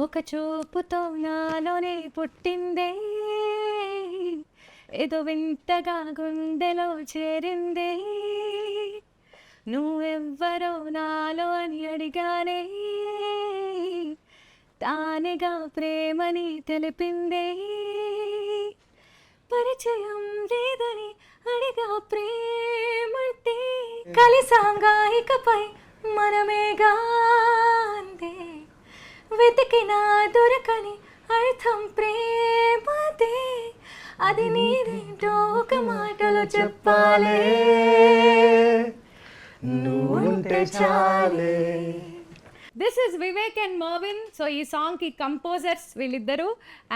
ఒక చూపుతో నాలోనే పుట్టిందే, ఏదో వింతగా గుండెలో చేరిందే, నువ్వెవ్వరో నాలో అని అడిగానే, తానేగా ప్రేమని తెలిపిందే, పరిచయం లేదని అడిగా ప్రేమంటే, కలిసాంగా ఇకపై మనమేగా అందే, వెతికినా దొరకని అర్థం ప్రేమదే, అది నీదేంటో ఒక మాటలో చెప్పాలే, నువ్వుంటే చాలే. This is Vivek and Mervin. So ఈ సాంగ్కి కంపోజర్స్ వీళ్ళిద్దరూ,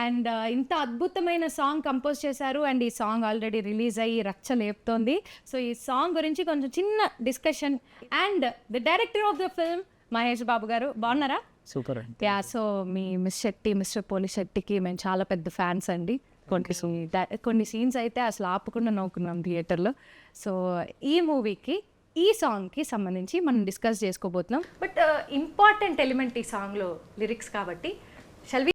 అండ్ ఇంత అద్భుతమైన సాంగ్ కంపోజ్ చేశారు. అండ్ ఈ సాంగ్ ఆల్రెడీ రిలీజ్ అయ్యి రచ్చ లేపుతోంది. సో ఈ సాంగ్ గురించి కొంచెం చిన్న discussion. And the director of the film Mahesh Babu గారు, బాగున్నారా? సూపర్ అండి. యా, సో మీ మిస్టర్ పోలి శెట్టికి మేము చాలా పెద్ద ఫ్యాన్స్ అండి. కొన్ని సీన్స్ అయితే అసలు ఆపకుండా నవ్వుకున్నాం థియేటర్లో. సో ఈ మూవీకి, ఈ సాంగ్కి సంబంధించి మనం డిస్కస్ చేసుకోబోతున్నాం. బట్ ఇంపార్టెంట్ ఎలిమెంట్ ఈ సాంగ్లో లిరిక్స్ కాబట్టి షల్ వి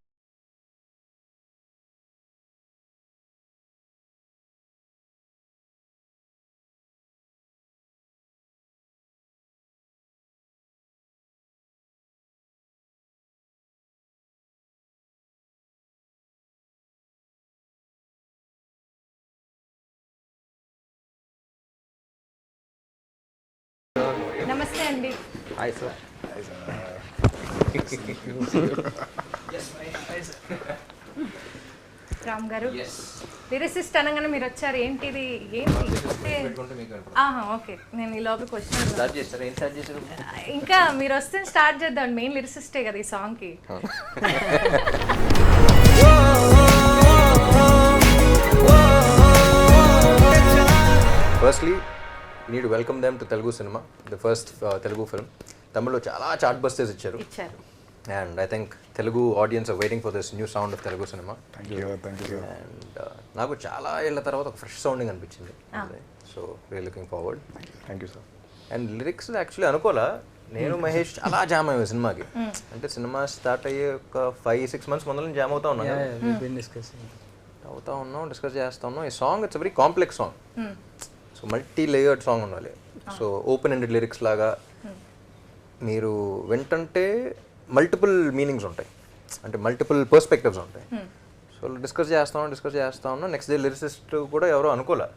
నమస్తే అండి. Hi sir. రామ్ గారు, లిరిసిస్ట్ అనగానే మీరు వచ్చారు. ఏంటిది? ఓకే, నేను ఈ లోపలికి వచ్చాను. ఇంకా మీరు వస్తే స్టార్ట్ చేద్దాం. మెయిన్ లిరిసిస్టే కదా ఈ సాంగ్కి. Firstly need to welcome them to Telugu cinema, the first Telugu film. Tamillo చాలా చార్ట్ బస్టర్స్ ఇచ్చారు. And I think Telugu audience are waiting for this new sound of Telugu cinema. Thank you. And నాకు చాలా ఏళ్ళ తర్వాత ఒక fresh sounding అనిపించింది. So we're looking forward. Thank you sir. And lyrics actually అనుకోలా, నేను మహేష్ చాలా జామ్ అయ్యాము సినిమాకి. అంటే సినిమా స్టార్ట్ అయ్యే ఒక 5-6 months ముందు నుంచి జామ్ అవుతా ఉన్నాం, డిస్కస్ చేస్తా ఉన్నాం. ఈ song it's very complex song. So multi layered song ఉండాలి. సో ఓపెన్ ఎండెడ్ లిరిక్స్ లాగా మీరు వింటంటే మల్టిపుల్ మీనింగ్స్ ఉంటాయి, అంటే మల్టిపుల్ పర్స్పెక్టివ్స్ ఉంటాయి. సో డిస్కస్ చేస్తా ఉన్నాం. నెక్స్ట్ డే లిరిసిస్ట్ కూడా ఎవరో అనుకోలే,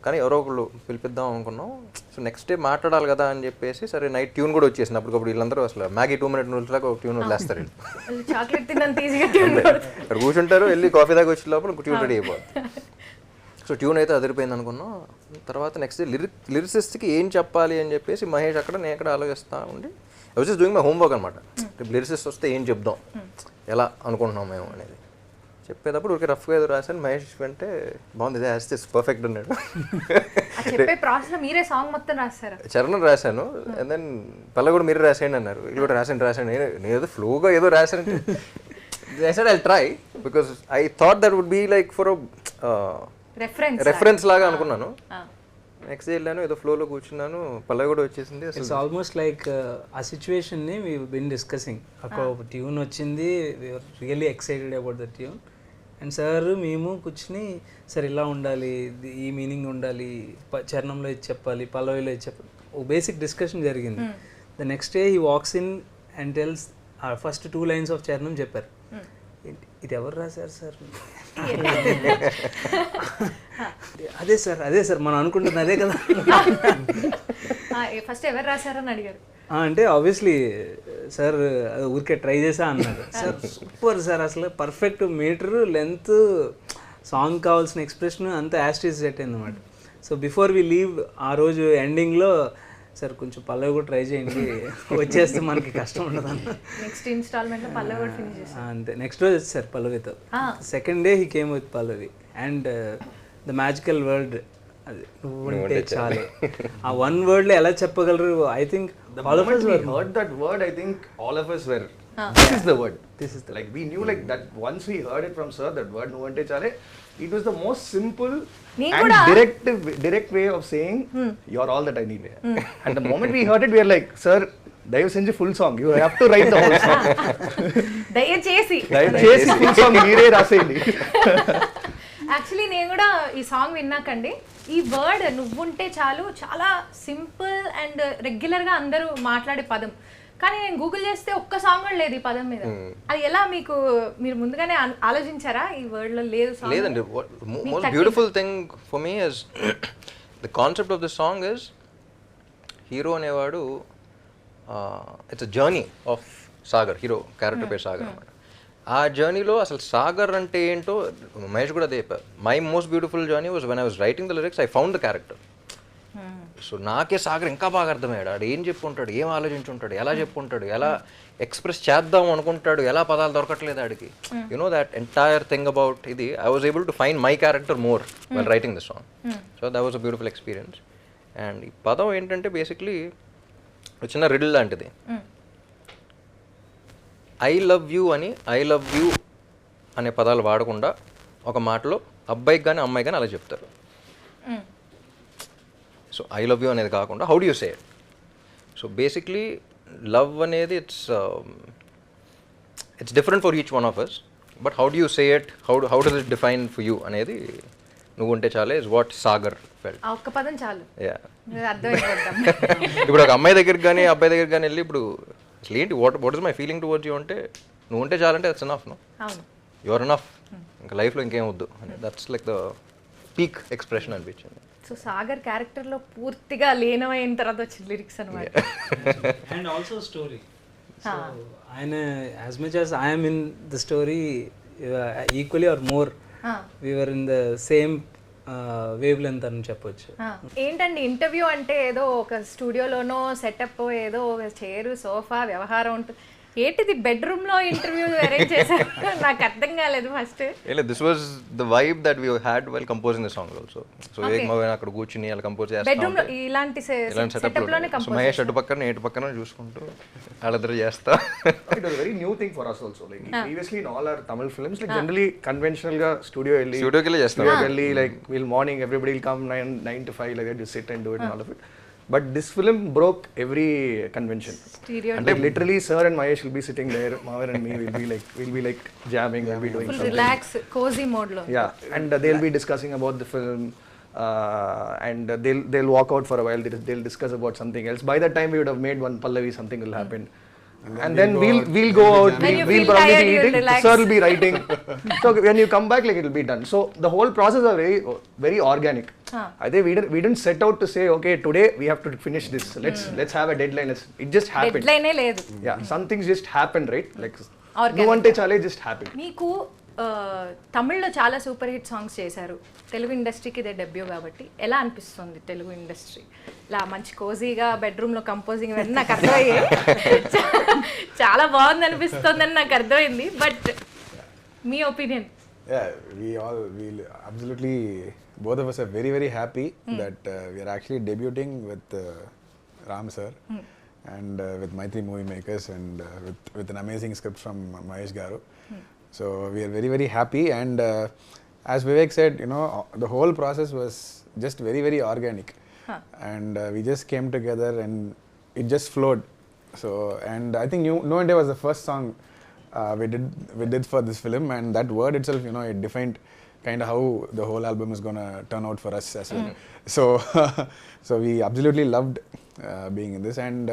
కానీ ఎవరో ఒకళ్ళు పిలిపిద్దాం అనుకున్నాం. సో నెక్స్ట్ డే మాట్లాడాలి కదా అని చెప్పేసి సరే నైట్ ట్యూన్ కూడా వచ్చేసింది. అప్పటికప్పుడు వీళ్ళందరూ అసలు మ్యాగీ 2 minute రూల్స్ లాగా ఒక ట్యూన్ వదిలేస్తారు. అక్కడ కూర్చుంటారు, వెళ్ళి కాఫీ దాకా వచ్చే లోపల ట్యూన్ రెడీ అయిపోతుంది. సో ట్యూన్ అయితే అదిరిపోయింది అనుకున్నాం. తర్వాత నెక్స్ట్ డే లిరిసిస్ట్కి ఏం చెప్పాలి అని చెప్పేసి మహేష్ అక్కడ, నేను ఎక్కడ ఆలోచిస్తా ఉండి I was just doing my homework అనమాట. లిరిసిస్ట్ వస్తే ఏం చెప్దాం, ఎలా అనుకుంటున్నాం మేము అనేది చెప్పేటప్పుడు ఊరికే రఫ్గా ఏదో రాశాను. మహేష్ అంటే బాగుంది, ఇదే యాజ్ దిస్ పర్ఫెక్ట్ అన్నాడు. చరణం రాశాను, అండ్ దెన్ పల్ల కూడా మీరు రాసేయండి అన్నారు. ఇది కూడా రాసాను. నేను ఏదో ఫ్లోగా ఏదో రాశాను. I said I'll try because I thought that would be like for a reference లాగా అనుకున్నాను. నెక్స్ట్ డే వెళ్ళాను, ఏదో ఫ్లోలో కూర్చున్నాను, పల్లవి కూడా వచ్చేసింది. ఇట్స్ ఆల్మోస్ట్ లైక్ ఆ సిచ్యువేషన్ని వీ బిన్ డిస్కసింగ్. ఒక ట్యూన్ వచ్చింది, we are really excited about the tune. And sir మేము కూర్చుని సార్ ఇలా ఉండాలి, ఈ మీనింగ్ ఉండాలి, చరణంలో ఇది చెప్పాలి, పల్లవిలో ఇది చెప్పాలి, ఓ బేసిక్ డిస్కషన్ జరిగింది. The next day he walks in and tells first 2 lines of చరణం చెప్పారు. ఇది ఎవరు రాశారు సార్? అదే సార్ మనం అనుకుంటుంది అదే కదా. ఫస్ట్ ఎవరు రాశారని అడిగారు. అంటే ఆబ్వియస్లీ సార్ ఊరికే ట్రై చేసా అన్నారు. సార్ సూపర్ సార్, అసలు పర్ఫెక్ట్ మీటర్ లెంత్, సాంగ్ కావాల్సిన ఎక్స్ప్రెషన్ అంతా యాస్టీస్ సెట్ అయింది అనమాట. సో బిఫోర్ వి లీవ్ ఆ రోజు ఎండింగ్లో సార్ కొంచెం పల్లవి కూడా ట్రై చేయండి, వచ్చేస్తే మనకి కష్టం ఉండదు అన్న. నెక్స్ట్ ఇన్స్టాల్మెంట్లో పల్లవి కూడా ఫినిష్ చేశారు. అంతే, నెక్స్ట్ రోజు వచ్చేసారు పల్లవితో. Second day he came with pallavi and the magical word, అది నువ్వు ఉంటే చాలే. ఆ 1 word లో ఎలా చెప్పగలరు? I think all of us heard that word. I think all of us were this is the word, like we knew like that once we heard it from sir, that word nu ante chale, it was the most simple and direct way of saying you're all that I need. And the moment we heard it, we were like, sir, దయవు సెంచి full song you have to write the whole song. దయచేసి full song మీరే రాసేయండి. Actually నేను కూడా ఈ song విన్నాకండి, ఈ word నువ్వుంటే చాలు చాలా సింపుల్ అండ్ రెగ్యులర్గా అందరూ మాట్లాడే పదం, కానీ నేను గూగుల్ చేస్తే ఒక్క సాంగ్ కూడా లేదు ఈ పదం మీద. అది ఎలా మీకు, మీరు ముందుగానే ఆలోచించారా ఈ వర్డ్ లో లేదు song? లేదండి. Most beautiful thing for me is the concept of the song is hero అనేవాడు it's a journey of Sagar, hero character పేరు సాగర్ అనమాట. ఆ జర్నీలో అసలు సాగర్ అంటే ఏంటో మహేష్ కూడా అదే చెప్పారు. My most beautiful journey was when I was writing the lyrics I found the character. So నాకే సాగర్ ఇంకా బాగా అర్థమయ్యాడు. ఆడు ఏం చెప్పుకుంటాడు, ఏం ఆలోచించుంటాడు, ఎలా చెప్పుకుంటాడు, ఎలా ఎక్స్ప్రెస్ చేద్దాం అనుకుంటాడు, ఎలా పదాలు దొరకట్లేదు ఆడికి. You know that entire thing about ఇది I was able to find my character more when writing the song. So that was a beautiful experience. And ఈ పదం ఏంటంటే బేసిక్లీ చిన్న రిడిల్ లాంటిది. ఐ లవ్ యూ అని ఐ లవ్ యూ అనే పదాలు వాడకుండా ఒక మాటలో అబ్బాయికి కానీ అమ్మాయి కానీ అలా చెప్తారు. సో ఐ లవ్ యూ అనేది కాకుండా how do you say it. So basically love అనేది it's different for each one of us, but how do you say it, how does it define for you అనేది నువ్వు ఉంటే చాలే is what Sagar felt. ఆ ఒక్క పదం చాలు, యా. అర్థమైపోతాం. ఇప్పుడు ఒక అమ్మాయి దగ్గరికి కానీ అబ్బాయి దగ్గరికి కానీ వెళ్ళి ఇప్పుడు అసలు ఏంటి what is my feeling towards you అంటే నువ్వు ఉంటే చాలంటే that's enough. No, your enough, ఇంకా లైఫ్లో ఇంకేం వద్దు అని. That's like the peak expression అనిపించింది. సో సాగర్ క్యారెక్టర్ లో పూర్తిగా లీనమైన తర్వాత వచ్చిన లిరిక్స్ అనమాట. And also story. సో ఆయన as much as I'm in the story equally or more we're in the same wave length అని చెప్పొచ్చు. ఏంటండి ఇంటర్వ్యూ అంటే ఏదో ఒక స్టూడియోలోనో సెటప్, ఏదో ఒక చైరు సోఫా వ్యవహారం ఉంటుంది. ఏంటిది బెడ్రూమ్ లో ఇంటర్వ్యూ అరేంజ్ చేశారు? నాకు అర్థం కాలేదు first. This was the vibe that we had while composing the song also. So అక్కడ కూర్చుని అలా కంపోజ్ బెడ్రూమ్ లో ఇలాంటి సెటప్ లోనే కంపోజ్. మహేష్ అటు పక్కన ఇటు పక్కన చూసుకుంటూ వాళ్ళిద్దరు చేస్తా. It was a very new thing for us also. Like previously in all our Tamil films, like generally conventional ga studio స్టూడియోకి చేస్తాం. like we'll morning everybody will come 9 to 5 like that, you sit and do it and all of it. But this film broke every convention. And like literally sir and Mahesh will be sitting there, Mavar and me we'll be like jamming, we'll be doing full something. Relax, cozy mode lo. Yeah, and they'll be discussing about the film, and they'll walk out for a while, they'll discuss about something else. By that time we would have made one Pallavi, something will happen. And then we'll go out, we'll probably be eating, sir will be writing. So when you come back, like it will be done. So the whole process is very organic. I think we didn't set out to say, okay, today we have to finish this. Let's have a deadline. It just happened. Deadline ఏ లేదు. Yeah, some things just happened, right? Like no ante chale just happened. మీకు తమిళ్లో చాలా super hit songs చేశారు. తెలుగు ఇండస్ట్రీకి ఇదే debut కాబట్టి ఎలా అనిపిస్తుంది తెలుగు ఇండస్ట్రీ? ఇలా మంచి కోజీగా బెడ్రూమ్లో కంపోజింగ్ ఇవన్నీ నాకు అర్థమయ్యాయి, చాలా బాగుంది అనిపిస్తుందని నాకు అర్థమైంది. But me opinion? Yeah, we absolutely, both of us are very, very happy that we are actually debuting with Ram sir and with Maitri Movie Makers and with an amazing script from Mahesh Garu. So we are very, very happy, and as Vivek said, you know, the whole process was just very, very organic. And we just came together and it just flowed. So, and I think No India was the first song we did for this film, and that word itself, you know, it defined kind of how the whole album is going to turn out for us as well. So we absolutely loved being in this, and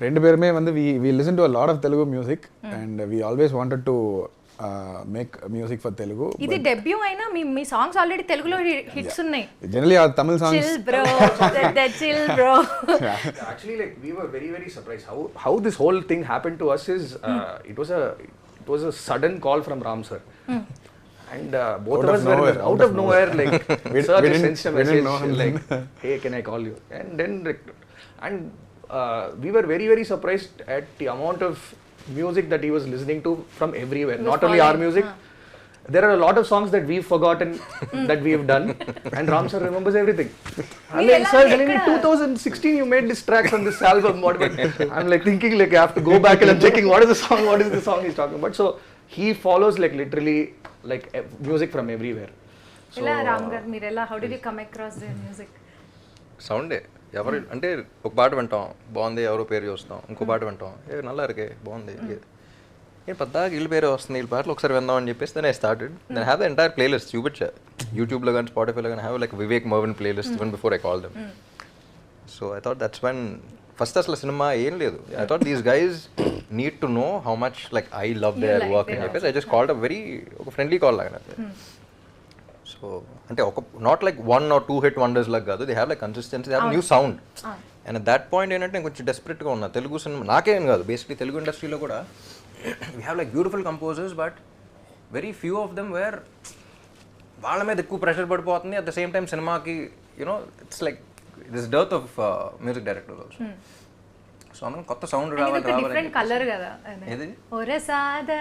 rendu perume vandu we listen to a lot of Telugu music, and we always wanted to make music for Telugu. ఇది debut అయినా మీ songs already తెలుగులో hits ఉన్నాయి. Generally our Tamil songs, chill bro, chill bro. Actually, like we were very, very surprised how this whole thing happened to us. Is it was a sudden call from Ram sir. And both out of of us were nowhere, out of nowhere, like sir we just didn't- sent a we didn't message know him like, then. hey, can I call you? And then we were very, very surprised at the amount of music that he was listening to from everywhere. Not only our music. There are a lot of songs that we've forgotten that we've done, and Ram sir remembers everything. And then sir telling me 2016 you made this track from this album. I'm like thinking like I have to go back and I'm checking what is the song he's talking about. So he follows like literally like music from everywhere. ఎలా రామ్ గారు మీరు ఎలా, how did you come across the music? సౌండే ఎవరు అంటే ఒక పాట వింటాం బాగుంది, ఎవరో పేరు చూస్తాం, ఇంకో పాట వింటాం నల్లా ఇరికే బాగుంది, నేను పద్దాక వీళ్ళ పేరే వస్తుంది, వీళ్ళ పాటలు ఒకసారి విందాం అని చెప్పేసి then I started. Then have the entire playlist చూపించా యూట్యూబ్లో కానీ స్పాటిఫైలో కానీ, have like Vivek Mervin playlist even before I call them. So I thought that's when first అసలు సినిమా ఏం లేదు, I thought these guys need to know how much like I love their work అని చెప్పేసి I just called a very ఒక friendly call లాగా. So అంటే ఒక not like 1 or 2 hit wonders లాగా కాదు, they have like consistency, they have new sound. And at that point ఏంటంటే నేను కొంచెం డెస్పరేట్గా ఉన్నా తెలుగు సినిమా, నాకేం కాదు బేసిక్లీ తెలుగు ఇండస్ట్రీలో కూడా we have like beautiful composers but very few of them where వాళ్ళ మీద ఎక్కువ ప్రెషర్ పడిపోతుంది. అట్ ద సేమ్ టైం సినిమాకి you know it's like this dearth of music directors also. So అందులో కొత్త సౌండ్ రావాలి డిఫరెంట్ కలర్ కదా ఏది ఒరే సాదా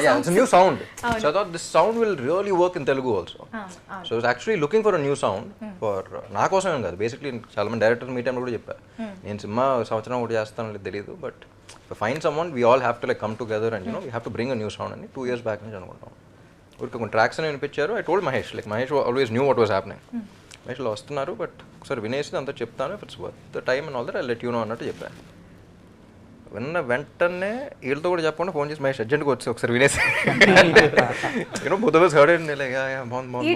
yeah, it's a new sound. So I thought this sound will really work in Telugu also. So I was actually looking for a new sound for నా కోసమేం కాదు, basically చాలా మంది డైరెక్టర్ మీ టైంలో కూడా చెప్పా, నేను సినిమా సంవత్సరం ఒకటి చేస్తాను తెలియదు, but fine someone we all have to like come together and we have to bring a new sound అని 2 years బ్యాక్ నుంచి అనుకుంటాం. ఊరికి కొన్ని ట్రాక్స్ అని వినిపించారు. I told Mahesh, like Mahesh always knew what was happening. మహేష్లో వస్తున్నారు బట్ ఒకసారి వినేసి అంతా చెప్తాను, if it's worth the time and all that I let you know అన్నట్టు చెప్పాను. విన్న వెంటనే వీళ్ళతో కూడా చెప్పకుండా ఫోన్ చేసి మహేష్ అర్జెంట్గా వచ్చి ఒకసారి వినేసి you know both of us heard it and like బాగుంది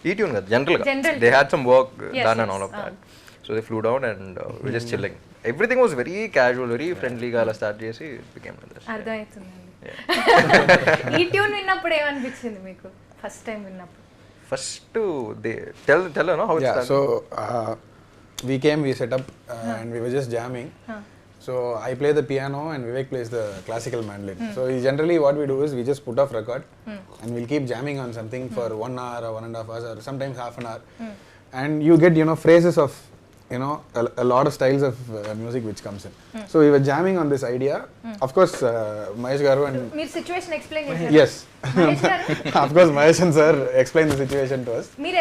ఈ ట్యూన్ కదా జనరల్గా they had some work done and all of that. So they flew down and we just chilling, everything was very casual, very ఫ్రెండ్లీగా అలా start చేసి became అర్థమవుతుందండి. ఈ tune విన్నప్పుడు ఏమనిపించింది మీకు ఫస్ట్ టైం విన్నప్పుడు? First they tell no how it started. So we set up and we were just jamming. So I play the piano and Vivek plays the classical mandolin. So generally what we do is we just put off record and we'll keep jamming on something for 1 hour or 1.5 hours or sometimes half an hour. And you get phrases of a lot of styles of music which comes in. So we were jamming on this idea. Of course Mahesh garu and మీరు situation explain చేశారు? yes of course Mahesh and sir explained the situation to us. మీరు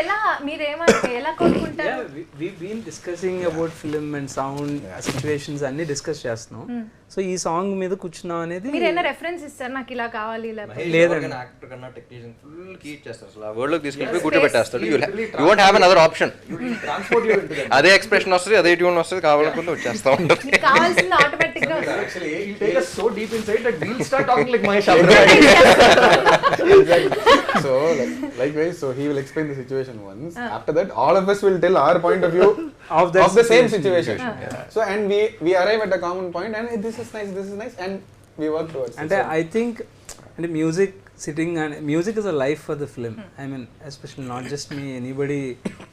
ఎలా కోరుకుంటారు? we've been discussing about film and sound situations అన్ని discuss చేస్తున్నాం. So ఈ song మీద కూర్చున్నాం అనేది మీరు ఏమైనా రెఫరెన్స్ ఇస్తారు నాకు ఇలా కావాలి ఇలా లేదండి, యాక్టర్ కన్నా టెక్నీషియన్ ఫుల్ కీప్ చేస్తారు, అసలు ఆ వర్డ్ లోకి తీసుకెళ్ళి కూర్చోబెట్టేస్తాడు. You won't have another option, అదే ఎక్స్ప్రెషన్ వస్తుంది, అదే ట్యూన్ వస్తుంది, కావాలనుకుంటే వచ్చేస్తా ఉంటుంది. మీకు కావాల్సింది ఆటోమేటిక్ గా Actually, he'll take us so deep inside that we'll start talking like Mahesh after that. Exactly. So likewise, so he will explain the situation once. After that, all of us will tell our point of view of the same situation. So and we arrive at a common point and hey, this is nice and we work towards it. అంటే I think అంటే music sitting and music is a life for the film. I mean especially not just me anybody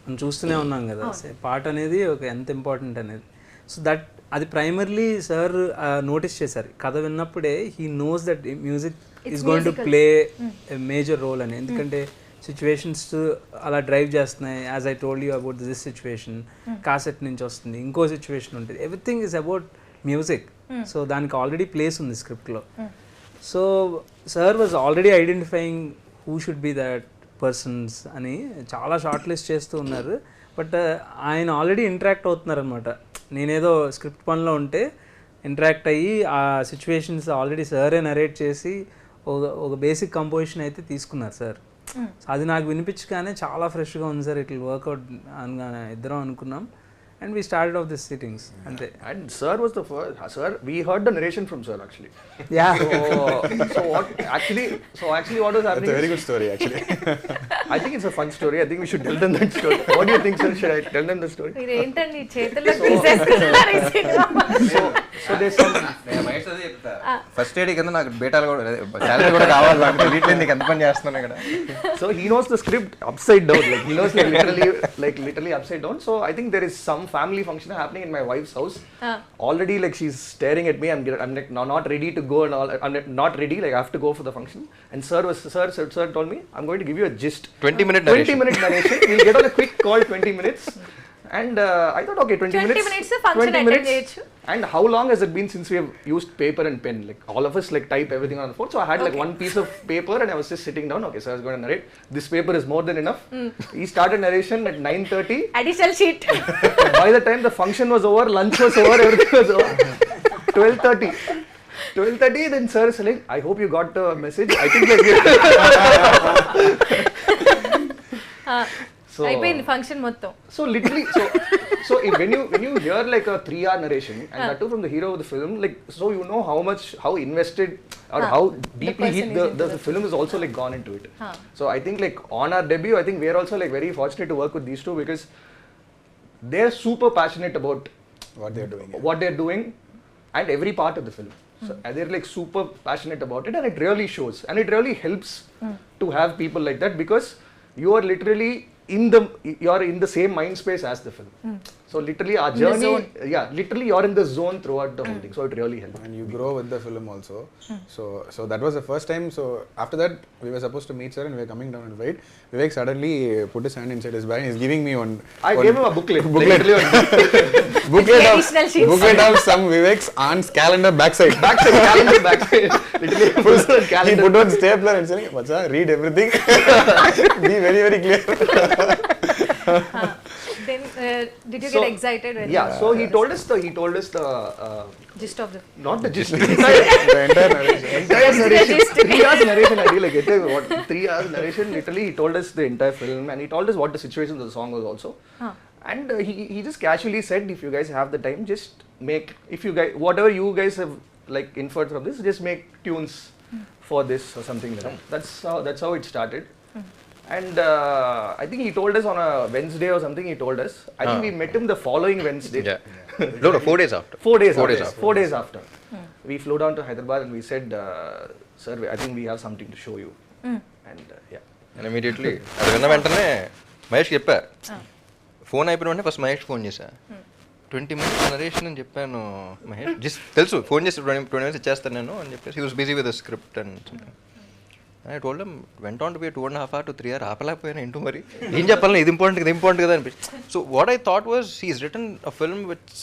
మనం చూస్తూనే ఉన్నాం కదా పాట అనేది ఒక ఎంత ఇంపార్టెంట్ అనేది. సో దట్ అది ప్రైమర్లీ సార్ నోటీస్ చేశారు కథ విన్నప్పుడే, he knows that music is going to play a major role అని. ఎందుకంటే సిచ్యువేషన్స్ అలా డ్రైవ్ చేస్తున్నాయి. As I told you about this situation, cassette నుంచి వస్తుంది, ఇంకో సిచ్యువేషన్ ఉంటుంది, everything is about music. So దానికి ఆల్రెడీ ప్లేస్ ఉంది స్క్రిప్ట్లో. So sir was already identifying who should be that persons అని చాలా షార్ట్ లిస్ట్ చేస్తూ ఉన్నారు. బట్ ఆయన ఆల్రెడీ ఇంటరాక్ట్ అవుతున్నారు అనమాట. నేనేదో స్క్రిప్ట్ పనిలో ఉంటే ఇంటరాక్ట్ అయ్యి ఆ సిచ్యువేషన్స్ ఆల్రెడీ సారే నరేట్ చేసి ఒక బేసిక్ కంపోజిషన్ అయితే తీసుకున్నారు సార్. అది నాకు వినిపించగానే చాలా ఫ్రెష్గా ఉంది సార్, ఇట్ విల్ వర్క్అవుట్ అనగానే ఇద్దరం అనుకున్నాం. And we started off these sittings. And sir was the first. Sir, we heard the narration from sir actually. Yeah. So what actually what was happening? It's a very good story actually. I think it's a fun story. I think we should tell them that story. What do you think, sir? Should I tell them the story? మీరు ఏంటండి చేతుల్లో తీసేస్తున్నారు ఈ cinema? So there's some. First aid కింద నాకు బేటాలు కూడా salary కూడా కావాలి, నాకు వీటిలో నీకు ఎంత పని చేస్తున్నాను ఇక్కడ. So he knows the script upside down. Like he knows literally upside down. So I think there is some family function happening in my wife's house. Already like she's staring at me. I'm like not ready to go and all. I'm not ready. Like I have to go for the function. And sir told me I'm going to give you a gist. 20-minute narration. We'll get on a quick call 20 minutes. And I thought okay 20 minutes function 20 minutes. cheyochu. And how long has it been since we have used paper and pen? Like all of us like type everything on the phone. So I had like one piece of paper and I was just sitting down. Okay, so I was going to narrate. This paper is more than enough. He started narration at 9:30. Additional sheet. By the time the function was over, lunch was over, everything was over. 12:30 then sir is like, I hope you got the message. I think like So అయిపోయింది function మొత్తం. So literally, so when you hear like a 3-hour narration, and that too from the hero of the film, like, so you know how invested or how deeply the film is also like gone into it. So I think like on our debut, I think we are also like very fortunate to work with these two because they're super passionate about what they're doing and every part of the film. So they're like super passionate about it, and it really shows, and it really helps to have people like that because you are literally you're in the same mind space as the film. So literally our journey, literally you're in the zone throughout the whole thing. So it really helps. And you grow with the film also. So that was the first time. So after that, we were supposed to meet sir, and we were coming down and wait. Vivek suddenly put his hand inside his bag and he's giving me one. I gave him a booklet. Booklet of some Vivek's aunt's calendar backside. Calendar backside. Literally He put on stapler and saying, "Bacha, read everything. Be very very clear." Then did you get excited when so he told us the gist of the not the gist, The entire narration. entire narration. 3 hours narration. I really get it. What 3 hours narration? Literally, he told us the entire film, and he told us what the situation of the song was also. And he just casually said, if you guys have the time, just make, if you guys, whatever you guys have like inferred from this, just make tunes for this or something like that. That's how it started. And I think he told us on a Wednesday or something. He told us. I think we met him the following Wednesday. No, 4 days after. 4 days after. 4 days after. We flew down to Hyderabad and we said, sir, I think we have something to show you. And And immediately అది విన్న వెంటనే మహేష్ చెప్పా, phone అయిపోయిన వెంటనే first Mahesh phone చేశా, 20 minutes narration అని చెప్పాను. Mahesh just తెలుసు ఫోన్ చేసి 20 minutes ఇచ్చేస్తాను నేను అని చెప్పేసి he was busy with the script and something. I told him, went on to be a 2.5 hour to 3 hour ఆపలేకపోయాను ఏంటో మరి ఏం చెప్పాలి, ఇది ఇంపార్టెంట్ కదా అనిపించింది. So what I thought was he's written a film which,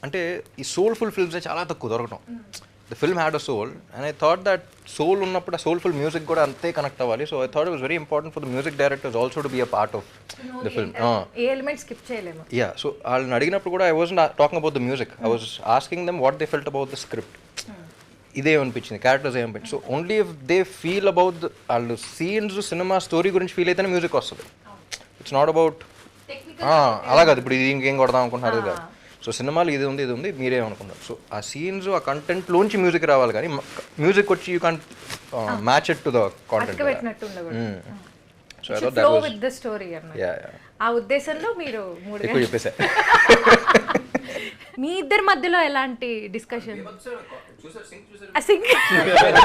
అంటే ఈ సోల్ఫుల్ ఫిల్మ్స్ చాలా తక్కువ దొరకడం. The film had a soul and I thought that soul ఉన్నప్పుడు ఆ సోల్ఫుల్ మ్యూజిక్ కూడా అంతే కనెక్ట్ అవ్వాలి. So I thought it was very important for the music directors also to be a part of the film. A element skip చేయలేము. Yeah, so వాళ్ళని అడిగినప్పుడు కూడా I wasn't talking about the music, I was asking them what they felt about the script. ఇదేమనిపించింది, characters ఏమనిపించింది. So only if they feel about వాళ్ళు scenes cinema story గురించి feel అయితేనే music వస్తుంది. ఇట్స్ నాట్ అబౌట్ అలా కాదు ఇప్పుడు ఇది ఇంకేం కొడదాం అనుకుంటున్నారు కాదు. సో సినిమాలు ఇది ఉంది మీరేమనుకున్నారు. సో ఆ సీన్స్ ఆ కంటెంట్లోంచి మ్యూజిక్ రావాలి, కానీ మ్యూజిక్ వచ్చి you can't match it to the content. So I thought that was with the story అన్నమాట. ఆ ఉద్దేశంలో మీరు ఎక్కువ చెప్పేసా. మీ ఇద్దరి మధ్యలో ఎలాంటి discussion?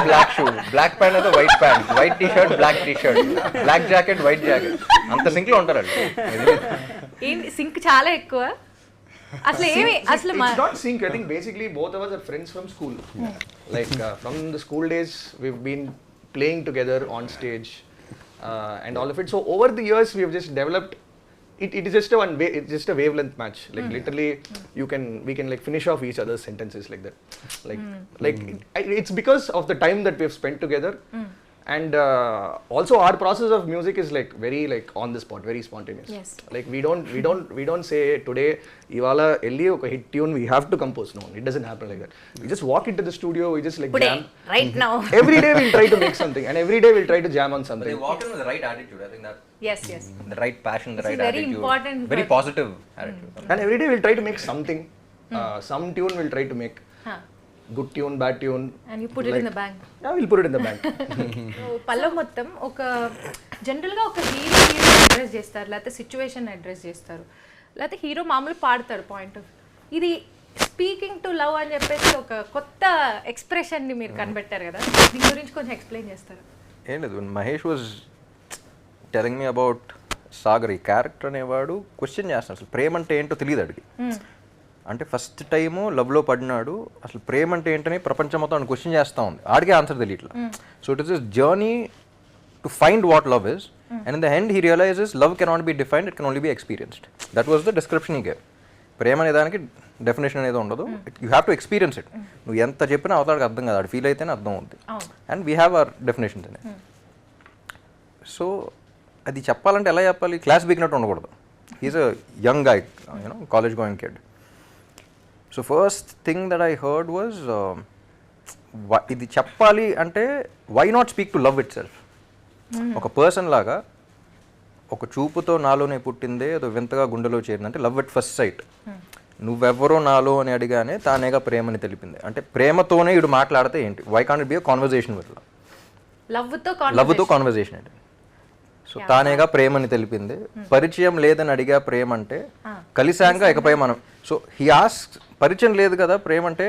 Black shoe, black pant అయితే white pant, white T shirt, black T shirt, black jacket, white jacket, అంత సింక్ లో ఉంటారండి. సింక్ చాలా ఎక్కువ. అసలు ఏమి అసలు it's not sync. I think basically both of us are friends from school. Like from the school days we've been playing together on stage and all of it. So over the years we have just developed it is just it's just a wavelength match. Like literally we can like finish off each other's sentences like that. Like it's because of the time that we have spent together. And also our process of music is like very like on the spot, very spontaneous. Yes. Like we don't say today ivala elli oka hit tune we have to compose. No, it doesn't happen like that. We just walk into the studio, we just like jam right now. Every day we'll try to make something, and every day we'll try to jam on something. They walk in with the right attitude. I think that yes the right passion, the right very attitude, important very positive attitude. And every day we'll try to make something. Some tune we'll try to make. Good tune, bad tune, and you put it in the bank. Yeah, we'll put it in the bank. Pallavi మొత్తం ఒక జనరల్గా ఒక hero address చేస్తారు, లేకపోతే situation address చేస్తారు, లేకపోతే hero మామూలు పాడతారు పాయింట్ ఆఫ్. ఇది స్పీకింగ్ టు లవ్ అని చెప్పేసి ఒక కొత్త ఎక్స్ప్రెషన్ని మీరు కనిపెట్టారు కదా, దీని గురించి కొంచెం ఎక్స్ప్లెయిన్ చేస్తారు. ఏం లేదు, Mahesh was telling me about Sagar. ఈ క్యారెక్టర్ అనేవాడు క్వశ్చన్ చేస్తాడు, అసలు ప్రేమ అంటే ఏంటో తెలియదు అడిగి. అంటే ఫస్ట్ టైము లవ్లో పడినాడు, అసలు ప్రేమ అంటే ఏంటని ప్రపంచం మొత్తం క్వశ్చన్ చేస్తూ ఉంది, ఆడికే ఆన్సర్ తెలియట్లా. So it is this journey to find what love is, and in the end he realizes love cannot be defined, it can only be experienced. That was the description he gave. ప్రేమ అనే దానికి definition అనేది ఉండదు, you have to experience it. నువ్వు ఎంత చెప్పినా అవతలకి అర్థం కాదు, ఆడు ఫీల్ అయితేనే అర్థం అవుతుంది. And we have our definitions in it. So అది చెప్పాలంటే ఎలా చెప్పాలి, క్లాస్ బిగినట్టు ఉండకూడదు. He's a young guy, you know, college going kid. So first thing that I heard was, ఇది చెప్పాలి అంటే why not speak to love itself. ఒక పర్సన్ లాగా ఒక చూపుతో నాలోనే పుట్టిందే ఏదో వింతగా గుండెలో చేరింది అంటే లవ్ ఎట్ ఫస్ట్ సైట్. నువ్వెవరో నాలో అని అడిగానే తానేగా ప్రేమని తెలిపింది. అంటే ప్రేమతోనే ఇడు మాట్లాడితే ఏంటి, why can't it be a conversation with లవ్తో కాన్వర్జేషన్ ఏంటి. సో తానేగా ప్రేమని తెలిపింది. పరిచయం లేదని అడిగా ప్రేమ అంటే, కలిసాక ఇకపై మనం. సో హీ ఆస్క్, పరిచయం లేదు కదా ప్రేమ అంటే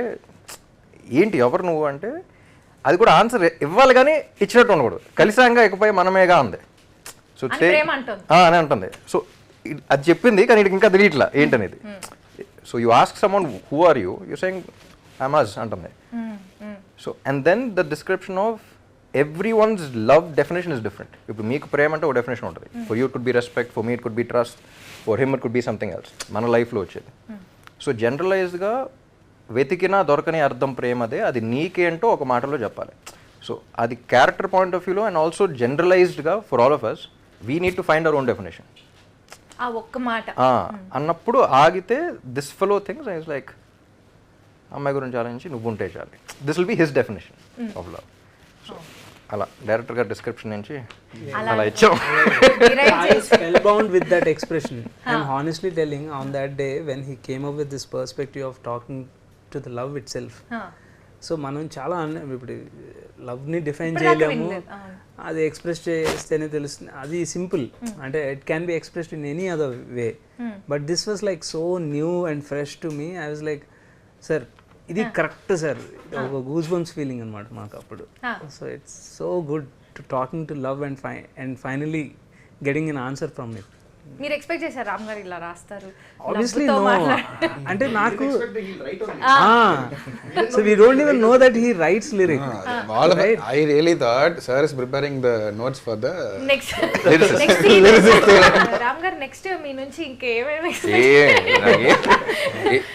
ఏంటి, ఎవరు నువ్వు అంటే, అది కూడా ఆన్సర్ ఇవ్వాలి కానీ ఇచ్చినట్టు ఉండకూడదు. కలిసాక ఇకపై మనమేగా అంది. సో అని అంటుంది. సో అది చెప్పింది కానీ ఇది ఇంకా తెలియట్లా ఏంటనేది. So you ask someone who are you, you saying I'm us అంటుంది. So and then the description of every one's love definition is different. ఇప్పుడు మీకు ప్రేమ అంటే ఒక డెఫినేషన్ ఉంటుంది. For you it could be respect, for me it could be trust, for him it could be something else మన లైఫ్లో వచ్చేది. So జనరలైజ్డ్గా వెతికినా దొరకని అర్థం ప్రేమదే, అది నీకేంటో ఒక మాటలో చెప్పాలి. సో అది క్యారెక్టర్ పాయింట్ ఆఫ్ వ్యూలో అండ్ ఆల్సో జనరలైజ్డ్గా for all of us we need to find our own definition. ఒక్క మాట అన్నప్పుడు ఆగితే this fellow things I like అమ్మాయి గురించి ఆలోచించి నువ్వు ఉంటే చాలు, this will be his definition of love. So అలా డైరెక్టర్ గారి డిస్క్రిప్షన్ నుంచి అలా ఇచ్చాం. Spellbound with that expression. I'm honestly telling, on that day when he came up with this perspective of talking to the love itself, so మనం చాలా ఇప్పుడు లవ్ని define చేయలేము, అది ఎక్స్ప్రెస్ చేస్తేనే తెలుస్తుంది, అది సింపుల్. అంటే it can be expressed in any other way, but this was like so new and fresh to me. I was like sir ఇది కరెక్ట్ సార్, ఒక గూస్ బంప్స్ ఫీలింగ్ అనమాట మాకు అప్పుడు. So it's so good to talking to love and finally getting an answer from it. మీరు expect చేశారు రామ్ గారు ఇలా రాస్తారు? Obviously no. అంటే నాకు so we don't even know that he writes lyrics. I really thought sir is preparing the notes for the next Ram గారు next మీ నుంచి ఇంకేమేమి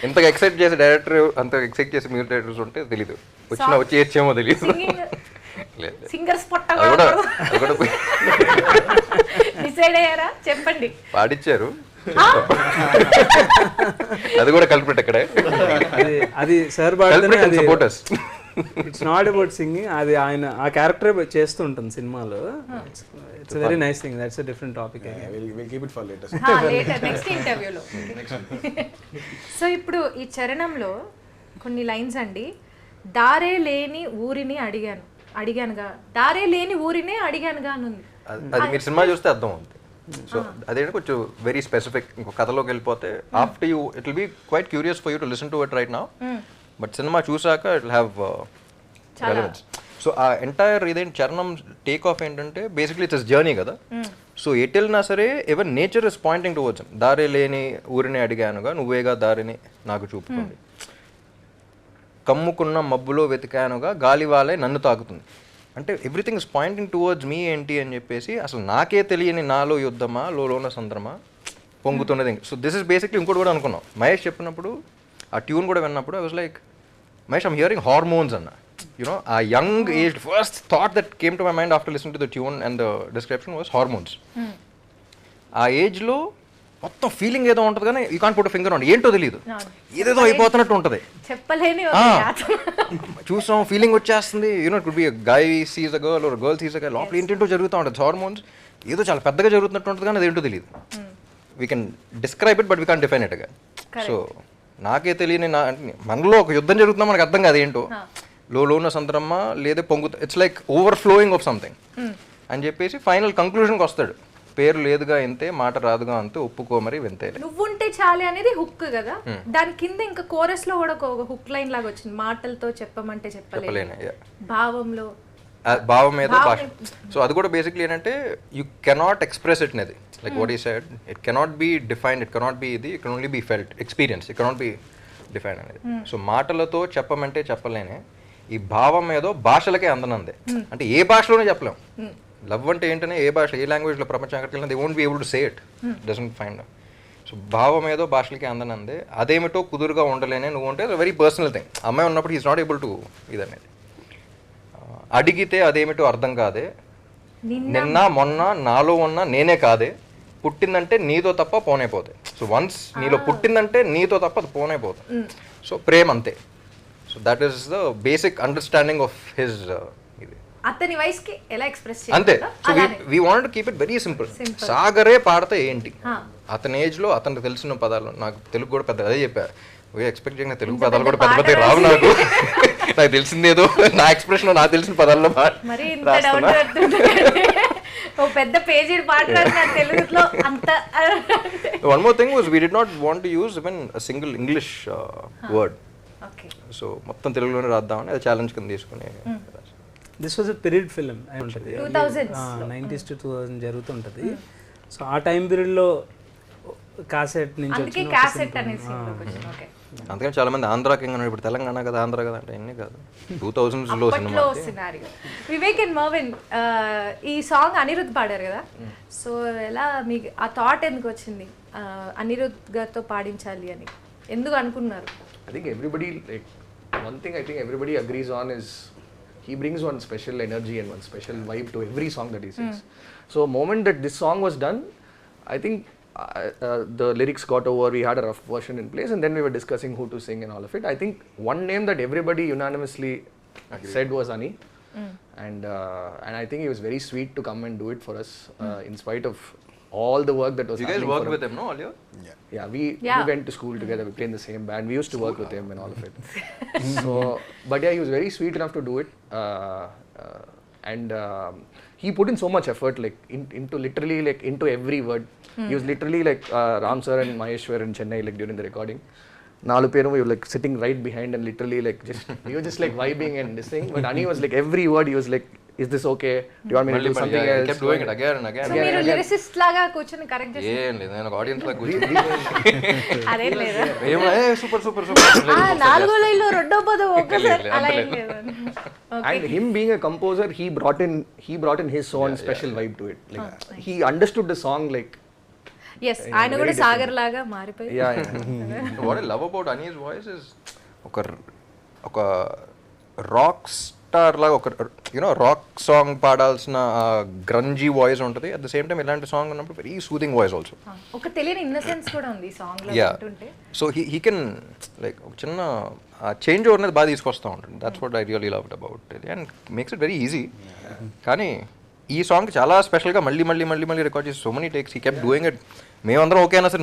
ఇంతగా ఎక్సైట్ చేసే డైరెక్టర్, అంత ఎక్సైట్ చేసే మ్యూజిక్ డైరెక్టర్స్ ఉంటే తెలీదు, వచ్చి ఏమో తెలియదు. సింగర్స్ డిసైడ్ అయ్యారా? చెప్పండి. పాడిచ్చారు, అది కూడా కల్పిట్ అక్కడే. అది sir supporters, it's not about singing, అది ఆయన ఆ క్యారెక్టర్ చేస్తూ ఉంటుంది సినిమాలో. It's very nice thing, that's a different topic. we'll keep it for later. Next ఇంటర్వ్యూలో. సో ఇప్పుడు ఈ చరణంలో కొన్ని లైన్స్ అండి. దారే లేని ఊరిని అడిగానుగా, దారే లేని ఊరినే అడిగానుగా అని ఉంది. అది మీరు సినిమా చూస్తే అర్థం అవుతుంది. సో అదేంటి కొంచెం వెరీ స్పెసిఫిక్, ఇంకో కథలోకి వెళ్ళిపోతే after you it will be quite curious for you to listen to it right now, but cinema చూసాక it will have relevance. So ఆ ఎంటైర్ ఇదేంటి చరణం టేక్ ఆఫ్ ఏంటంటే బేసిక్లీ ఇట్స్ జర్నీ కదా. సో ఎటు వెళ్ళినా సరే even nature is pointing towards. దారే లేని ఊరిని అడిగానుగా, నువ్వేగా దారిని నాకు చూపుతుంది. కమ్ముకున్న మబ్బులో వెతికానుగా, గాలివాలే నన్ను తాకుతుంది. అంటే everything is pointing towards me ఏంటి అని చెప్పేసి, అసలు నాకే తెలియని నాలో యుద్ధమా, లోన సంద్రమా పొంగుతున్నది. సో దిస్ ఇస్ బేసిక్లీ ఇంకోటి కూడా అనుకున్నాం. మహేష్ చెప్పినప్పుడు ఆ ట్యూన్ కూడా విన్నప్పుడు I was like, Mahesh I'm hearing hormones అన్న. యునో ఆ young age first thought that came to my mind after listening to the tune and the description was hormones. ఆ ఏజ్లో మొత్తం ఫీలింగ్ ఏదో ఉంటుంది కానీ you can't put a finger on, ఏంటో తెలియదు, ఏదేదో అయిపోతున్నట్టు ఉంటుంది, చెప్పలేని చూసాం ఫీలింగ్ వచ్చేస్తుంది. You know it could be guy sees a girl or girl sees a guy, లోపల ఏంటంటో జరుగుతూ ఉంటుంది. హార్మోన్స్ ఏదో చాలా పెద్దగా జరుగుతున్నట్టు ఉంటుంది కానీ అదేంటో తెలియదు. We can describe it but we can define it again. So నాకే తెలియని మనలో ఒక యుద్ధం జరుగుతున్నా మనకు అర్థం కాదు ఏంటో, లోన సంద్రమ్మ లేదా పొంగుతా, it's like overflowing of something అని చెప్పేసి ఫైనల్ కంక్లూజన్కి వస్తాడు. పేరు లేదుగా ఎంతే, మాట రాదుగా అంతే, ఒప్పుకో మరి వింతే. నువ్వుంటే చాలే అనేది హుక్ కదా, దాని కింద ఇంకా కోరస్ లో కూడా ఒక హుక్ లైన్ లాగా వచ్చింది. మాటలతో చెప్పమంటే చెప్పలేను, భావంలో భావం ఏదో భాష. సో అది కూడా బేసిక్లీ ఏంటంటే యూ కెనాట్ ఎక్స్ప్రెస్ ఇట్ అనేది, like what he said, it cannot be defined, it cannot be ఇది, it can only be felt experience, it cannot be define అనేది. సో మాటలతో చెప్పమంటే చెప్పలేనే, ఈ భావం ఏదో భాషలకే అందనందే. అంటే ఏ భాషలోనే చెప్పలేం. లవ్ అంటే ఏంటనే ఏ భాష, ఏ లాంగ్వేజ్లో ప్రపంచం ఎక్కడికి వెళ్ళినా they won't be able to say it, doesn't find. So భావం ఏదో భాషలకి అందనందే, అదేమిటో కుదురుగా ఉండలేనే నువ్వు అంటే వెరీ పర్సనల్ థింగ్. అమ్మాయి ఉన్నప్పుడు ఈజ్ నాట్ ఏబుల్ టు ఇదనేది. అడిగితే అదేమిటో అర్థం కాదే, నిన్న మొన్న నాలో ఉన్న నేనే కాదే, పుట్టిందంటే నీతో తప్ప పోనైపోతాయి. సో వన్స్ నీలో పుట్టిందంటే నీతో తప్ప అది పోనైపోతుంది. సో ప్రేమ అంతే. So that is the basic understanding of his ఇది. అతని వయసుకి ఎలా ఎక్స్ప్రెస్ అంతే. చేయాలి so we want to keep it very simple. సాగరే పాడితే ఏంటి, అతని ఏజ్ లో అతనికి తెలిసిన పదాలు. నాకు తెలుగు కూడా పెద్ద అదే చెప్పా, ఎక్స్పెక్ట్ చేయకుండా తెలుగు పదాలు కూడా పెద్ద పెద్ద రావు నాకు. నాకు తెలిసిందేదో నా ఎక్స్ప్రెషన్ నాకు తెలిసిన పదాల్లో మరి ఇంత డౌన్ ఓ పెద్ద పేజీ పాట రాసినారు తెలుగులో అంత. One more thing was we did not want to use even single English word. So మొత్తం తెలుగులోనే రాద్దామని అది ఛాలెంజ్ కింద తీసుకుని. This was a period film ఉంటుంది, 90s to 2000 జరుగుతుంటుంది. సో ఆ టైం పీరియడ్లో కాసెట్ నుంచి అందుకే క్యాసెట్ అనేసి. ఓకే. అందుకని చాలా మంది ఆంధ్రా కింగ్ అన్నాడు, ఇప్పుడు తెలంగాణ కదా ఆంధ్ర కదా అంటే అన్నీ కాదు. 2000s లో సినిమా. వివేక్ అండ్ మర్విన్ ఈ సాంగ్ అనిరుద్ధ్ పాడారు కదా, సో ఎలా మీకు ఆ థాట్ ఎందుకు వచ్చింది అనిరుద్ధ్ గారితో పాడించాలి అని ఎందుకు అనుకున్నారు? I think everybody, like, one thing I think everybody agrees on is he brings one special energy and one special vibe to every song that he sings. So moment that this song was done, I think the lyrics got over, we had a rough version in place, and then we were discussing who to sing and all of it. I think one name that everybody unanimously said was Ani, and I think he was very sweet to come and do it for us, in spite of all the work that was happening. You guys worked with him, no, all year? Yeah, we went to school together, we played in the same band, we used to work with him and all of it. So, but yeah, he was very sweet enough to do it, and he put in so much effort, like into literally like into every word. He was literally like Ram sir and Mahesh were in Chennai like during the recording. Nalu peru we were like sitting right behind and literally like just we were just like vibing and this thing. But Ani was like every word he was like, is this okay? Do you want me to do something else? He kept doing it again and again. So మీరు lyricist లాగా కూర్చొని correct చేసి ఏం లేదు, నేను audience లాగా కూర్చొని అదే లేదా సూపర్ సూపర్ సూపర్ నాలుగో లైన్లో రెండో పదం ఒక్కసారి అలా ఏం లేదు. And him being a composer, he brought in his own special vibe to it. Like he understood the song like. Yes, ఆయన కూడా సాగర్ లాగా మారిపోయి. What I love about Ani's voice is ఒక రాక్ స్టార్ లాగా ఒక రాక్ సాంగ్ పాడాల్సిన గ్రంజీ వాయిస్ ఉంటుంది. At the same time ఇలాంటి song ఉన్నప్పుడు వెరీ సూదింగ్ వాయిస్ ఆల్సో. ఒక తెలియని ఇన్నసెన్స్ కూడా ఉంది ఈ సాంగ్ లో ఉంటుంటే. సో హీ కెన్ లైక్ ఒక చిన్న చేంజ్ ఓవర్ అనేది బాగా తీసుకొస్తూ ఉంటుంది. That's what I really loved about it and makes it very easy. కానీ ఈ సాంగ్ చాలా స్పెషల్గా మళ్ళీ మళ్ళీ మళ్ళీ మళ్ళీ రికార్డ్ చేసి so many takes he kept doing it. మేమందరం ఓకే అయినా సరే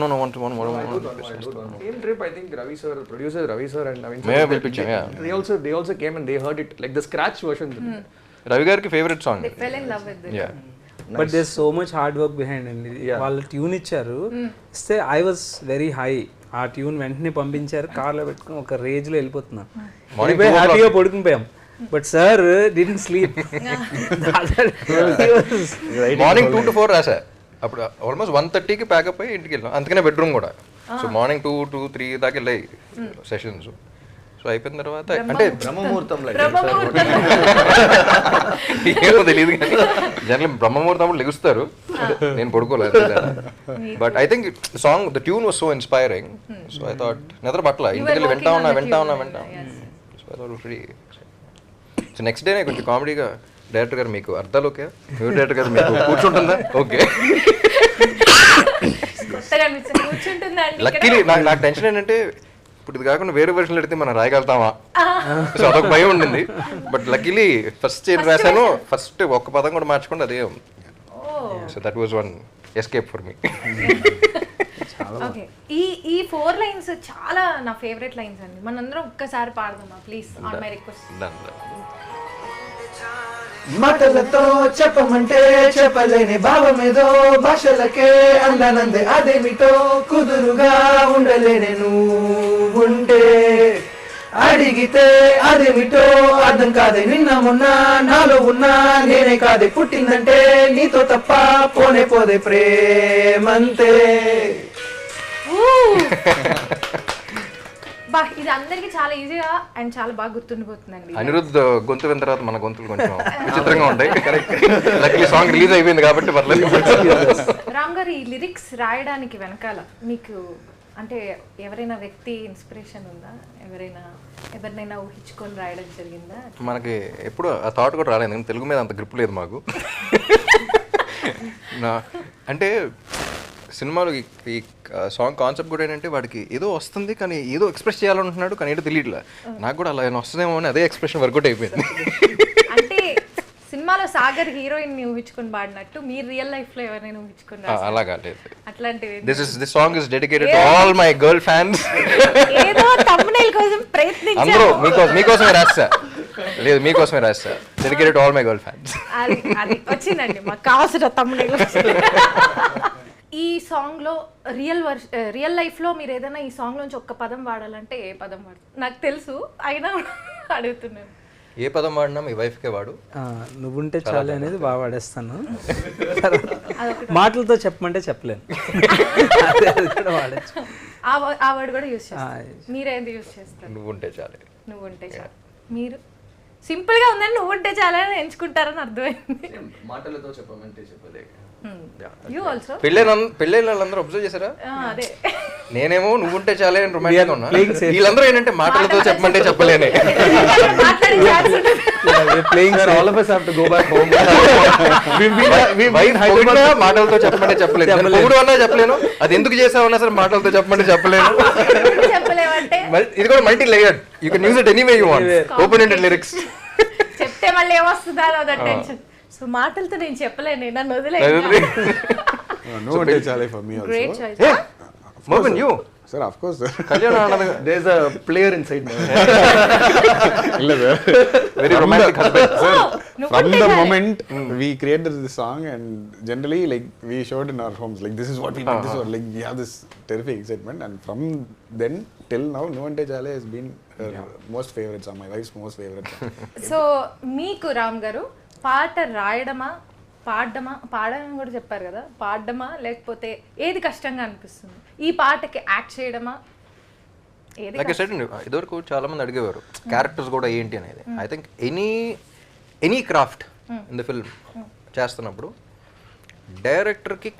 Same trip, I think Ravi sir, producer Ravi sir and Naveen May have pitched, yeah. They also came and they heard it like the scratch version. Ravi గారికి favourite song. They fell in love with it. Yeah. But there so much hard work behind అండి. వాళ్ళు tune ఇచ్చారు, ఇస్తే I was very high. ఆ tune వెంటనే పంపించారు, కార్లో పెట్టుకుని ఒక రేంజ్లో వెళ్ళిపోతున్నాం. హ్యాపీగా పడుకుని పోయాం. But sir didn't sleep. Morning 2 to 4 రాసా. అప్పుడు ఆల్మోస్ట్ 1:30కి ప్యాకప్ అయ్యి ఇంటికి వెళ్ళాం. అందుకనే బెడ్రూమ్ కూడా. సో మార్నింగ్ 2 to 3 దాకా వెళ్ళాయి సెషన్స్. సో అయిపోయిన తర్వాత అంటే బ్రహ్మముహూర్తం ఏమో తెలియదు కానీ జనరల్ బ్రహ్మముహూర్తం లెగుస్తారు, నేను పడుకోలేదు. But I think song the tune was so inspiring. So I thought నిద్ర పట్ల ఇంటికి వెళ్ళి వింటా ఉన్నా. So I thought very. So next డేనే కొంచెం కామెడీగా డైరెక్టర్ గారు మీకు అర్థాలు ఓకే, న్యూ డైరెక్టర్ గారు మీకు కూర్చుంటుందా ఓకే. లక్కీలీ నాకు టెన్షన్ ఏంటంటే ఇప్పుడు ఇది కాకుండా వేరే వర్షన్లు పెడితే మనం రాయగలుగుతామా, సో అదొక భయం ఉండింది. బట్ లక్కీలీ ఫస్ట్ ఏం రాశాను, ఫస్ట్ ఒక్క పదం కూడా మార్చుకోండి అదే. So that was one escape for me. ఈ 4 lines చాలా నా ఫేవరెట్ లైన్స్ అండి. మనందరం ఒక్కసారి పాడదామా ప్లీజ్, ఆన్ మై రిక్వెస్ట్. మాటలతో చెప్పమంటే చెప్పలేని భావమేదో, భాషలకే అందనందే అదేమిటో, కుదురుగా ఉండలేనే నువ్వుంటే, అడిగితే అదేమిటో అర్థం కాదే, నిన్న మొన్న నాలో ఉన్నా నేనే కాదే, పుట్టిందంటే నీతో తప్ప పోనే పోదే ప్రేమంతే. బా ఇది అందరికి చాలా ఈజీగా అండ్ చాలా బాగా గుర్తుండిపోతుందండి. అనిరుద్ధ్ గొంతు విన్న తర్వాత మన గొంతులు కొంచెం విచిత్రంగా ఉంటాయి. లక్కీ సాంగ్ రిలీజ్ అయిపోయింది కాబట్టి పర్లేదు. రామ్ గారు ఈ లిరిక్స్ రాయడానికి వెనకాల మీకు అంటే ఎవరైనా వ్యక్తి ఇన్స్పిరేషన్ ఉందా? ఎవరినైనా ఊహించుకొని రాయడం జరిగిందా? మనకి ఎప్పుడు ఆ థాట్ కూడా రాలేదు, ఎందుకంటే తెలుగు మీద అంత గ్రిప్ లేదు మాకు. అంటే సినిమాలో ఈ సాంగ్ కాన్సెప్ట్ కూడా ఏంటంటే వాడికి ఏదో వస్తుంది కానీ ఏదో ఎక్స్ప్రెస్ చేయాలనుకుంటున్నాడు కానీ ఏదో తెలియట్లే. నాకు కూడా అలా వస్తుందేమో అని అదే ఎక్స్ప్రెషన్ వర్కౌట్ అయిపోయింది. అంటే సినిమాలో సాగర్ హీరోయిన్ ని ఊహించుకుని పాడినట్టు మీరు రియల్ లైఫ్ లో ఎవరైనా ఊహించుకుని అలాగా లేదు. అట్లాంటివి This song is dedicated to all my girl fans. ఏదో thumbnail కోసం ప్రయత్నించారు. అందరూ మీకోసమే రాస్తా. లేదు, మీకోసమే రాస్తా. Dedicated to all my girl fans. అది వచ్చిందండి మాకు కావాల్సిన thumbnail. ఈ సాంగ్ లో రియల్ లైఫ్ లో మీరు ఏదైనా ఈ సాంగ్ నుంచి ఒక్క పదం వాడాలంటే ఏ పదం వాడు? నాకు తెలుసు అయినా అడుగుతున్నాను. ఏ పదం వాడినా మీ వైఫ్ కే వాడు. నువ్వుంటే చాలు అనేది బాగా వాడేస్తాను. మాటలతో చెప్పమంటే చెప్పలేను. అది కూడా వాడచ్చు. ఆ వర్డ్ కూడా యూజ్ చేస్తారు. మీరేంది యూజ్ చేస్తారు? నువ్వుంటే చాలు. నువ్వుంటే చాలు. మీరు సింపుల్ గా ఉందని నువ్వుంటే చాలని ఎంచుకుంటారని అర్థమైంది. మాటలతో చెప్పమంటే చెప్పలే. యూ ఆల్సో పెళ్ళైన వాళ్ళందరూ అబ్జర్వ్ చేశారా? అదే నేనేమో నువ్వుంటే చాలే అని రొమాంటిక్ ఉన్నా, వీళ్ళందరూ ఏంటంటే మాటలతో చెప్పమంటే చెప్పలేనే. All of us have to go back home. మాటలతో చెప్పమంటే చెప్పలేదు. మూడు అన్నా చెప్పలేను, అది ఎందుకు చేసావన్నా సరే మాటలతో చెప్పమంటే చెప్పలేను. చెప్పలేమంటే ఇది కూడా multi layered. You can use it anyway you want. Open ended lyrics. చెప్తే మళ్ళీ ఏమొస్తుందా అదో టెన్షన్. సో మాటలతో నేను చెప్పలేను, నన్ను వదిలే. నువ్వుంటే చాలే for me also. Great choice. Mervin, you. Sir, of course, sir. There's a player inside me. Illa sir. Very romantic husband. Sir, from the moment we created this song, and generally like we showed in our homes, like this is what we want, this is what, like we have this terrific excitement, and from then till now, Nuante Chale has been her most favorite song, my wife's most favorite song. So మీకు రామ్ గారు పాట రాయడమా పాడమని కూడా చెప్పారు కదా, పాడడమా లేకపోతే ఏది కష్టంగా అనిపిస్తుంది? ఈ పాటకి యాక్ట్ చేయడమా? లైక్ ఐ సెడ్, ఇదివరకు చాలా మంది అడిగేవారు క్యారెక్టర్స్ కూడా ఏంటి అనేది. I think any craft in the film చేస్తున్నప్పుడు డైరెక్టర్కి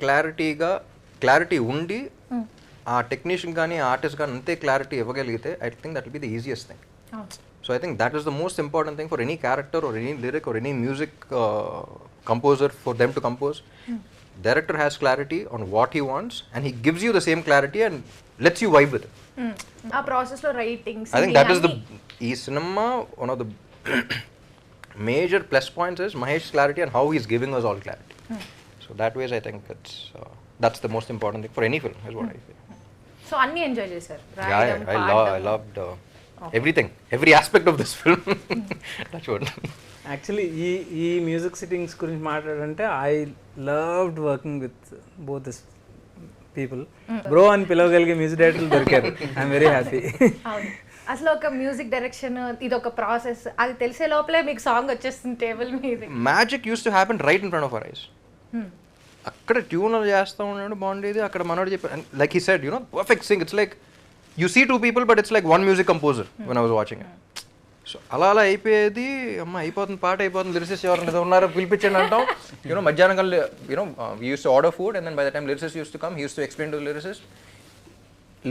క్లారిటీ ఉండి ఆ టెక్నీషియన్ కానీ ఆర్టిస్ట్ కానీ అంతే క్లారిటీ ఇవ్వగలిగితే I think that will be the easiest thing. So I think that is the most important thing for any character or any lyric or any music composer, for them to compose. Director has clarity on what he wants and he gives you the same clarity and lets you vibe with it. ఆ process లో writing I think that is ఈ cinema, one of the major plus points is Mahesh's clarity and how he's giving us all clarity. So that ways I think that's the most important thing for any film is what I feel. So అన్ని enjoy చేశారు? Yeah, I loved everything, every aspect of this film. That's what. Actually ఈ music sittings గురించి మాట్లాడంటే I loved working with both this people. Bro అని పిలవగలిగే music డైరెక్టర్లు దొరికారు. I'm very happy. అవును, అసలు ఒక మ్యూజిక్ డైరెక్షన్ ఇది ఒక ప్రాసెస్, అది తెలిసే లోపలే మీకు సాంగ్ వచ్చేస్తుంది టేబుల్ మీద. Magic used to happen right in front of our eyes. అక్కడ ట్యూన్ చేస్తూ ఉన్నాడు బాగుండేది, అక్కడ మనోడు చెప్పాడు, like he said, perfect Singh. It's like you see two people but it's like one music composer when I was watching it. So అలా అయిపోయేది. అమ్మ అయిపోతుంది, పాట అయిపోతుంది, లిరిసిస్ట్ ఎవరైనా ఏదో ఉన్నారో పిలిపించండి అంటాం. మధ్యాహ్నం కల్లా we used to order food and then by the time lyricist used to come, he used to explain to the lyricist,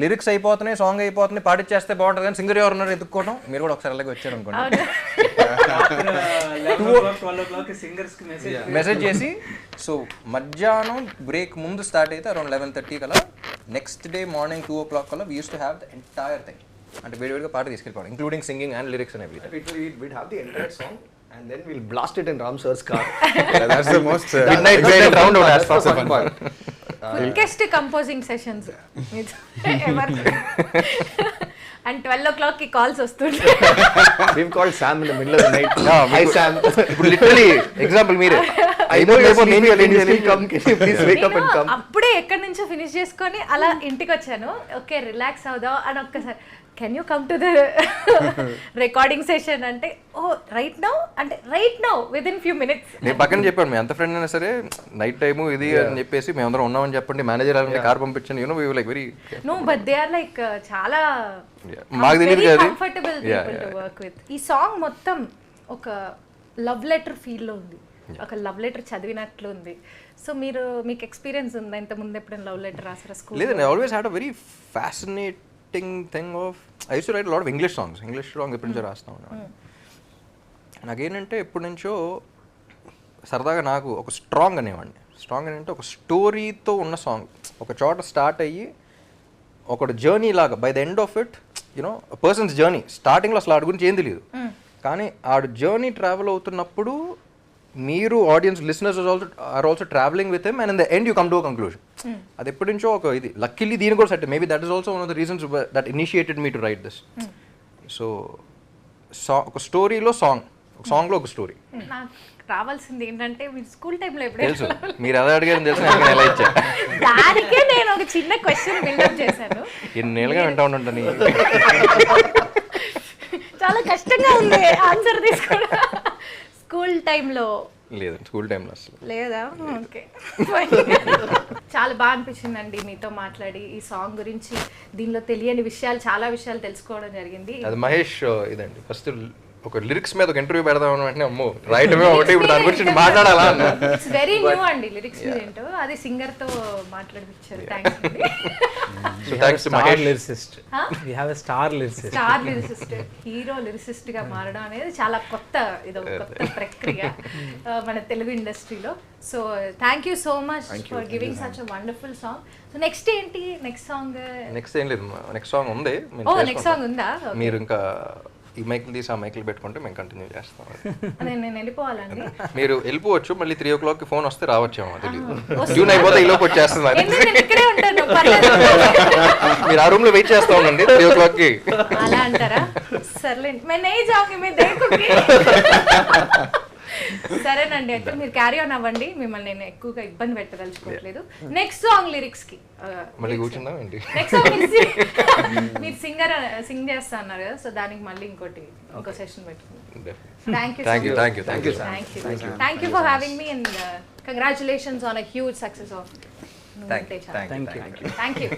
lyrics అయిపోతున్నాయి, సాంగ్ అయిపోతున్నాయి, పాటిచ్చేస్తే బాగుంటుంది కానీ సింగర్ ఎవరు ఉన్నారు ఎత్తుక్కోవడం. మీరు కూడా ఒకసారి అలాగే వచ్చారు అనుకోండి, మెసేజ్ చేసి. సో మధ్యాహ్నం బ్రేక్ ముందు స్టార్ట్ అయితే అరౌండ్ 11:30 కల్లా నెక్స్ట్ డే మార్నింగ్ 2 o'clock కల్లా we use to have the entire thing. అంటే వేడివేడిగా పాట తీసుకెళ్ళిపోవడం, including singing and lyrics and everything. We'd have the entire song and then we'll blast it in Ram sir's car. That's the most exciting round of that. That's the fun part. Quickest composing sessions ever. And 12 o'clock కి calls వస్తుంటాయి. We've called Sam in the middle of the night. Hi Sam. ఇప్పుడు literally example మీరే అప్పుడే ఎక్కడి నుంచో finish చేసుకొని అలా ఇంటికి వచ్చాను. ఓకే రిలాక్స్ అవుదాం అని ఒక్కసారి, can you come to the recording session అంటే, oh right now within few minutes. నేను పక్కన చెప్పాను, మీ ఎంత ఫ్రెండ్ అయినా సరే నైట్ టైము ఇది అని చెప్పేసి మేమందరం ఉన్నామని చెప్పండి, మేనేజర్ అలాంటి కార్ పంపించండి. We like very no but they are like చాలా మాకు తెలియదు కదా, comfortable people to work with. ఈ సాంగ్ మొత్తం ఒక లవ్ లెటర్ ఫీల్ లో ఉంది, ఒక లవ్ లెటర్ చదివినట్లు ఉంది. సో మీకు ఎక్స్పీరియన్స్ ఉందా ఇంత ముందు ఎప్పుడైనా లవ్ లెటర్ రాసారా స్కూల్? లేదు, I always had a very fascinating thing of I use to right lot of English songs ఎప్పటి నుంచో రాస్తా ఉన్నాను. నాకేంటంటే ఎప్పటి నుంచో సరదాగా నాకు ఒక స్ట్రాంగ్ అనేవాడిని. స్ట్రాంగ్ అంటే ఒక స్టోరీతో ఉన్న సాంగ్, ఒక చోట స్టార్ట్ అయ్యి ఒక జర్నీ లాగా, by the end of it persons journey, స్టార్టింగ్లో అసలు ఆడి గురించి ఏం తెలియదు, కానీ ఆడు జర్నీ ట్రావెల్ అవుతున్నప్పుడు మీరు audience listeners are also travelling with him and in the end you come to a conclusion. అది ఎప్పటి నుంచో ఒక ఇది లక్కీలీ దీని కూడా set. Maybe that is also one of the reasons that initiated me to write this. So ఒక స్టోరీలో ఒక సాంగ్లో ఒక స్టోరీ. నాకు రావాల్సింది ఏంటంటే మీరు స్కూల్ టైంలో తెలుసు మీరు ఎలా అడిగారని తెలుసు, నేను ఎలా ఇచ్చా. దానికే నేను ఒక చిన్న క్వశ్చన్ బిల్డప్ చేశాను. ఎన్నేళ్ళుగా వింటా ఉంటాను. చాలా కష్టంగా ఉంది ఆన్సర్ తీసుకోవడం. స్కూల్ టైంలో లేదు, స్కూల్ టైంలో అసలు లేదా? ఓకే. చాలా బాగా అనిపించిందండి మీతో మాట్లాడి. ఈ సాంగ్ గురించి దీనిలో తెలియని విషయాలు, చాలా విషయాలు తెలుసుకోవడం జరిగింది. అది మహేష్ ఇదండి ఫస్ట్ ఒక లిరిక్స్ మీద ఒక ఇంటర్వ్యూ పెడదాం అంటే అమ్మో రాయటమే ఒకటి, ఇప్పుడు దాని గురించి మాట్లాడాలా. ఇట్స్ వెరీ న్యూ అండి లిరిక్స్ మీద ఏంటో అది సింగర్ తో మాట్లాడిపించారు. థ్యాంక్స్ అండి. So thanks to Mahesh. We have a star lyricist. Star lyricist, hero lyricist గా మారడం అనేది చాలా కొత్త, ఇది ఒక కొత్త ప్రక్రియ మన తెలుగు ఇండస్ట్రీలో. So thank you so much for giving such a wonderful song. So next ఏంటి? నెక్స్ట్ సాంగ్ ఏం లేదు, నెక్స్ట్ సాంగ్ ఉంది. ఓ నెక్స్ట్ సాంగ్ ఉందా? మీరు ఇంకా ఈ మైకులు తీసి ఆ మైకులు పెట్టుకుంటే మేము కంటిన్యూ చేస్తాం. నేను వెళ్ళిపోవాలండి. మీరు వెళ్ళిపోవచ్చు, మళ్ళీ 3 o'clock ఫోన్ వస్తే రావచ్చేమో తెలియదు. జూన్ అయిపోతే ఈలోపు వచ్చేస్తుంది. ఇక్కడే ఉంటాను, పర్లేదు. మీరు ఆ రూమ్ లో వెయిట్ చేస్తా ఉండండి 3 o'clock కి. అలా అంటారా? సర్లేండి, मैं नहीं जाऊंगी, मैं देखूंगी. సరేనండి, అయితే మీరు క్యారీ ఆన్ అవ్వండి. మిమ్మల్ని నేను ఎక్కువగా ఇబ్బంది పెట్టదలుచుకోవట్లేదు. నెక్స్ట్ సాంగ్ లిరిక్స్ కి మళ్ళీ కూర్చుందాం ఏంటి? నెక్స్ట్ సాంగ్ మీరు సింగ్ చేస్తా అన్నారు కదా, సో దానికి మళ్ళీ ఇంకో సెషన్ పెట్టుకుందాం. Thank you for having me and congratulations on a huge success of. Thank you. Thank you.